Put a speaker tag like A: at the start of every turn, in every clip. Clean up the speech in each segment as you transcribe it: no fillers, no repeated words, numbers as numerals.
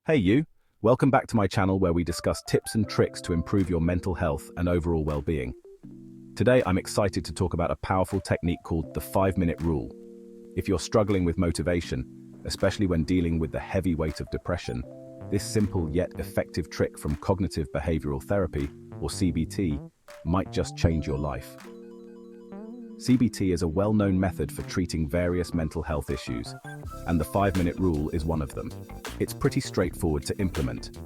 A: Hey you! Welcome back to my channel where we discuss tips and tricks to improve your mental health and overall well-being. Today I'm excited to talk about a powerful technique called the 5-minute rule. If you're struggling with motivation, especially when dealing with the heavy weight of depression, this simple yet effective trick from Cognitive Behavioural Therapy, or CBT, might just change your life. CBT is a well-known method for treating various mental health issues, and the 5-minute rule is one of them. It's pretty straightforward to implement.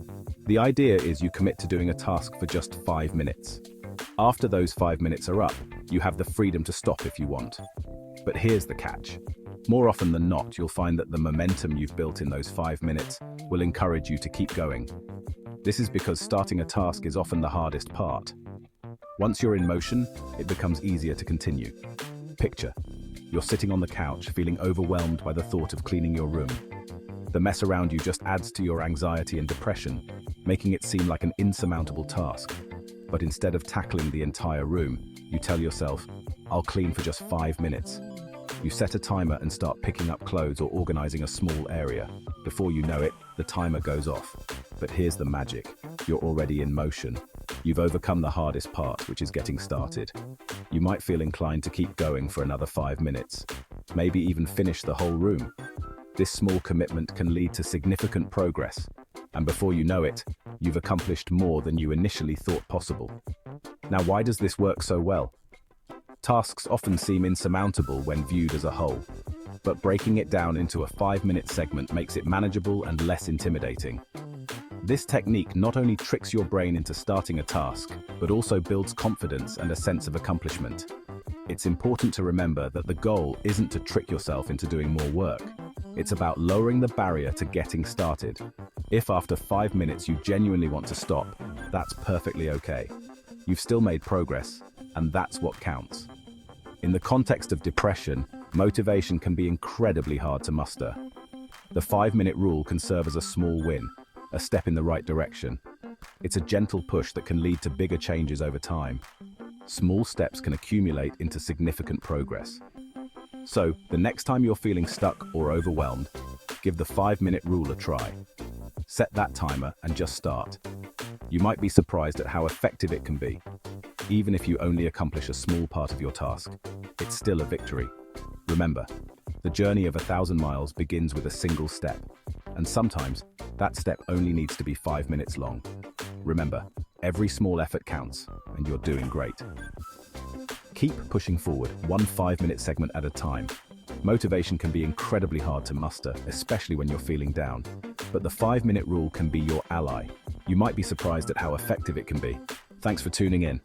A: The idea is you commit to doing a task for just 5 minutes. After those 5 minutes are up, you have the freedom to stop if you want. But here's the catch. More often than not, you'll find that the momentum you've built in those 5 minutes will encourage you to keep going. This is because starting a task is often the hardest part. Once you're in motion, it becomes easier to continue. Picture, you're sitting on the couch feeling overwhelmed by the thought of cleaning your room. The mess around you just adds to your anxiety and depression, making it seem like an insurmountable task. But instead of tackling the entire room, you tell yourself, I'll clean for just 5 minutes. You set a timer and start picking up clothes or organizing a small area. Before you know it, the timer goes off. But here's the magic. You're already in motion. You've overcome the hardest part, which is getting started. You might feel inclined to keep going for another 5 minutes, maybe even finish the whole room. This small commitment can lead to significant progress, and before you know it, you've accomplished more than you initially thought possible. Now, why does this work so well? Tasks often seem insurmountable when viewed as a whole, but breaking it down into a 5-minute segment makes it manageable and less intimidating. This technique not only tricks your brain into starting a task, but also builds confidence and a sense of accomplishment. It's important to remember that the goal isn't to trick yourself into doing more work. It's about lowering the barrier to getting started. If after 5 minutes you genuinely want to stop, that's perfectly okay. You've still made progress, and that's what counts. In the context of depression, motivation can be incredibly hard to muster. The 5-minute rule can serve as a small win, a step in the right direction. It's a gentle push that can lead to bigger changes over time. Small steps can accumulate into significant progress. So, the next time you're feeling stuck or overwhelmed, give the 5-minute rule a try. Set that timer and just start. You might be surprised at how effective it can be. Even if you only accomplish a small part of your task, it's still a victory. Remember, the journey of 1,000 miles begins with a single step, and sometimes that step only needs to be 5 minutes long. Remember, every small effort counts, and you're doing great. Keep pushing forward, one 5-minute segment at a time. Motivation can be incredibly hard to muster, especially when you're feeling down. But the 5-minute rule can be your ally. You might be surprised at how effective it can be. Thanks for tuning in.